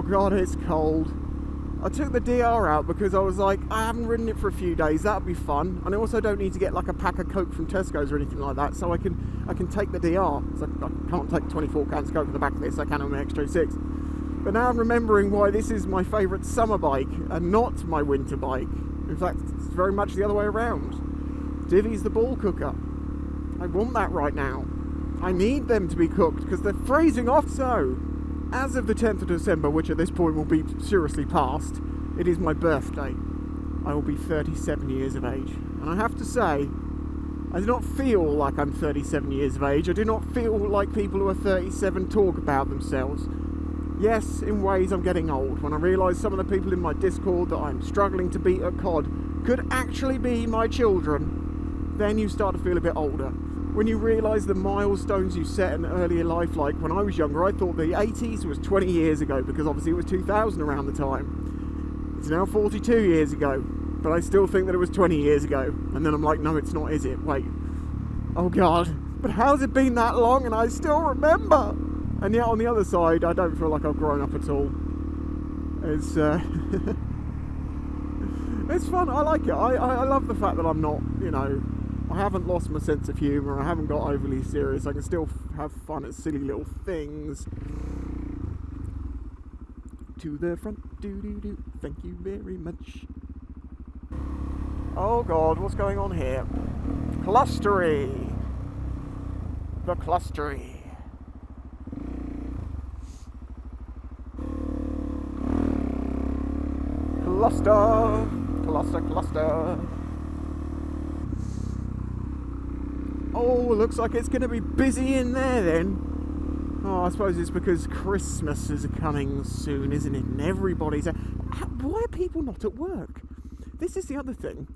God, it's cold. I took the DR out because I was like, I haven't ridden it for a few days, that'd be fun. And I also don't need to get like a pack of Coke from Tesco's or anything like that, so I can take the DR. So I can't take 24 cans of Coke in the back of this, I can on my X36. But now I'm remembering why this is my favourite summer bike and not my winter bike. In fact, it's very much the other way around. Divvy's the ball cooker. I want that right now. I need them to be cooked because they're freezing off. So, as of the 10th of December, which at this point will be seriously past, it is my birthday. I will be 37 years of age. And I have to say, I do not feel like I'm 37 years of age. I do not feel like people who are 37 talk about themselves. Yes, in ways I'm getting old. When I realise some of the people in my Discord that I'm struggling to beat at COD could actually be my children, then you start to feel a bit older. When you realise the milestones you set in earlier life, like when I was younger, I thought the 80s was 20 years ago because obviously it was 2000 around the time. It's now 42 years ago, but I still think that it was 20 years ago. And then I'm like, no, it's not, is it? Wait. Oh God. But how's it been that long and I still remember? And yet on the other side, I don't feel like I've grown up at all. It's it's fun. I like it. I love the fact that I'm not, you know, I haven't lost my sense of humour. I haven't got overly serious. I can still have fun at silly little things. To the front, do. Thank you very much. Oh God, what's going on here? Clustery. The clustery. Cluster. Oh, looks like it's going to be busy in there then. Oh, I suppose it's because Christmas is coming soon, isn't it? And everybody's... Why are people not at work? This is the other thing.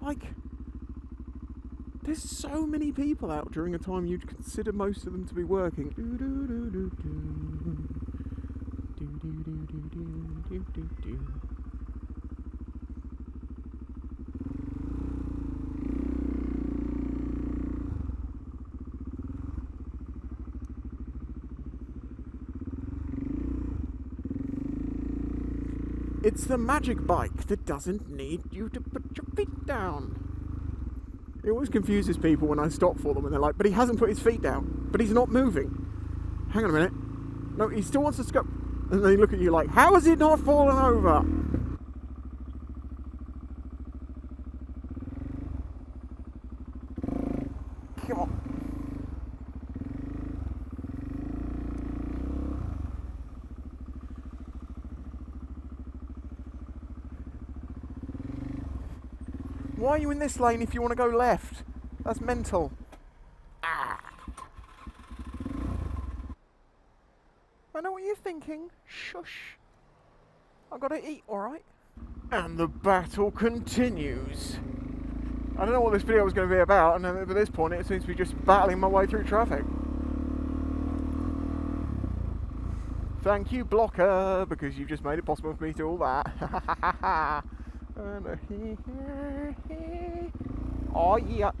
Like, there's so many people out during a time you'd consider most of them to be working. It's the magic bike that doesn't need you to put your feet down. It always confuses people when I stop for them and they're like, but he hasn't put his feet down, but he's not moving. Hang on a minute. No, he still wants to go. And they look at you like, how has it not fallen over? Come on. Why are you in this lane if you want to go left? That's mental. Ah. I know what you're thinking. Shush. I've got to eat, alright? And the battle continues. I don't know what this video was going to be about, and at this point it seems to be just battling my way through traffic. Thank you, Blocker, because you've just made it possible for me to do all that. Oh yeah.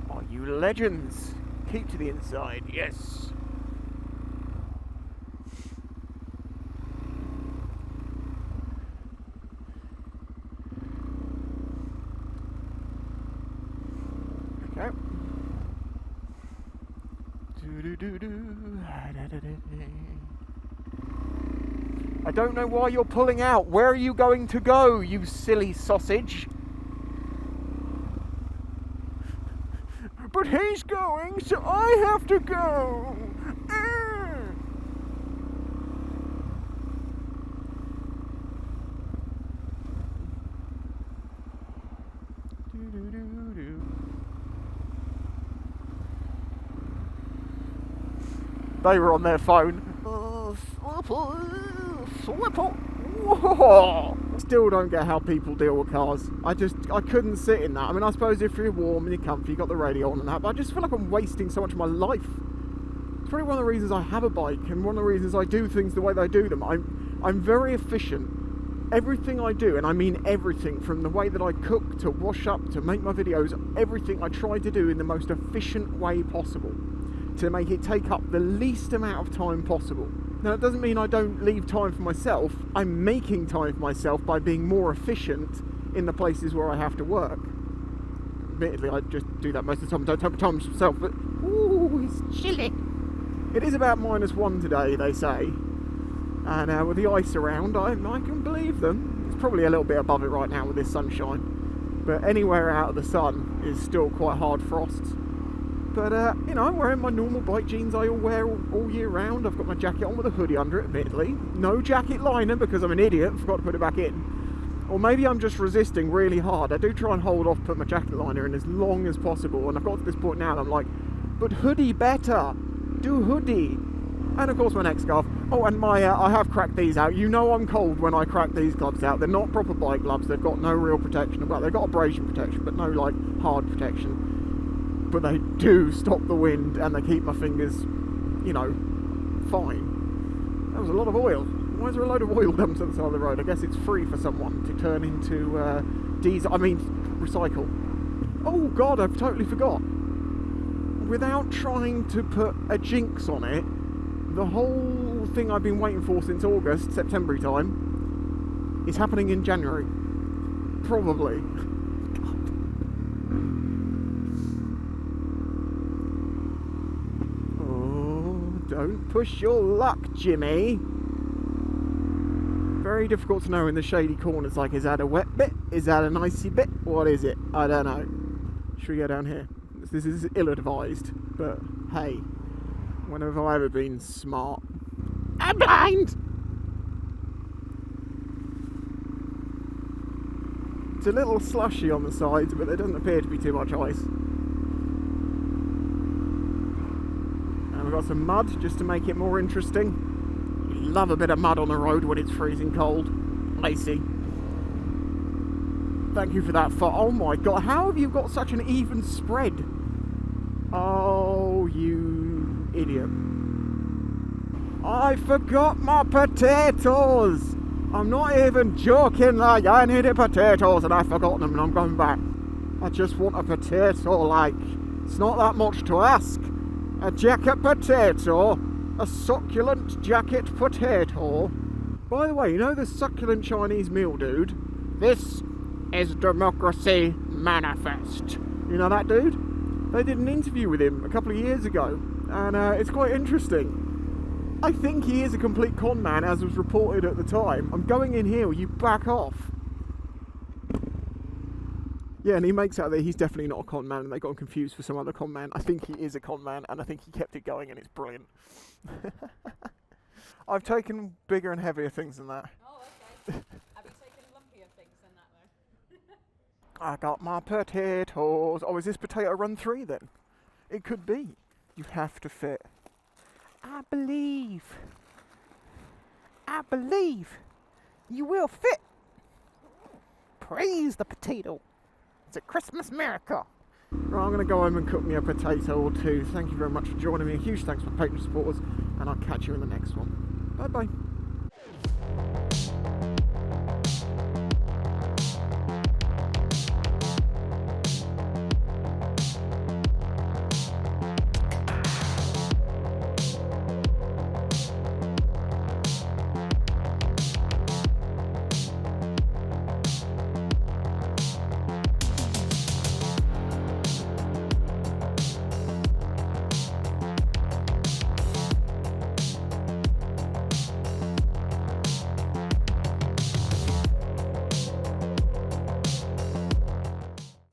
Are you legends? Keep to the inside, yes. Okay. I don't know why you're pulling out. Where are you going to go, you silly sausage? But he's going, so I have to go. They were on their phone. Still don't get how people deal with cars. I couldn't sit in that. I mean, I suppose if you're warm and you're comfy, you've got the radio on and that, but I just feel like I'm wasting so much of my life. It's probably one of the reasons I have a bike and one of the reasons I do things the way that I do them. I'm very efficient. Everything I do, and I mean everything, from the way that I cook to wash up to make my videos, everything I try to do in the most efficient way possible. to make it take up the least amount of time possible. Now, it doesn't mean I don't leave time for myself. I'm making time for myself by being more efficient in the places where I have to work. Admittedly, I just do that most of the time. Don't take time for myself, but ooh, it's chilly. It is about -1 today, they say. And with the ice around, I can believe them. It's probably a little bit above it right now with this sunshine. But anywhere out of the sun is still quite hard frost. But, I'm wearing my normal bike jeans I wear all year round. I've got my jacket on with a hoodie under it, admittedly. No jacket liner because I'm an idiot and forgot to put it back in. Or maybe I'm just resisting really hard. I do try and hold off, put my jacket liner in as long as possible. And I've got to this point now and I'm like, but hoodie better. Do hoodie. And of course my neck scarf. Oh, and I have cracked these out. You know I'm cold when I crack these gloves out. They're not proper bike gloves. They've got no real protection. Well, they've got abrasion protection, but no like hard protection. But they do stop the wind and they keep my fingers, fine. That was a lot of oil. Why is there a load of oil dumped on the side of the road? I guess it's free for someone to turn into diesel. Recycle. Oh God, I've totally forgot. Without trying to put a jinx on it, the whole thing I've been waiting for since August, September time, is happening in January. Probably. Don't push your luck, Jimmy. Very difficult to know in the shady corners, like, is that a wet bit? Is that an icy bit? What is it? I don't know. Should we go down here? This is ill-advised, but hey, when have I ever been smart? I'm blind! It's a little slushy on the sides, but there doesn't appear to be too much ice. We've got some mud just to make it more interesting. You love a bit of mud on the road when it's freezing cold. Icy. Thank you for that. Oh my God, how have you got such an even spread? Oh, you idiot. I forgot my potatoes. I'm not even joking, like, I needed potatoes and I've forgotten them and I'm going back. I just want a potato, like, it's not that much to ask. A jacket potato, a succulent jacket potato. By the way, you know the succulent Chinese meal dude? This is Democracy Manifest. You know that dude? They did an interview with him a couple of years ago, and it's quite interesting. I think he is a complete con man, as was reported at the time. I'm going in here, will you back off? Yeah, and he makes out that he's definitely not a con man and they got him confused for some other con man. I think he is a con man and I think he kept it going and it's brilliant. I've taken bigger and heavier things than that. Oh, okay. Have you taken lumpier things than that though? I got my potatoes. Oh, is this potato run 3 then? It could be. You have to fit. I believe you will fit. Praise the potato. It's a Christmas miracle. Right, I'm going to go home and cook me a potato or two. Thank you very much for joining me. A huge thanks for patron supporters, and I'll catch you in the next one. Bye bye.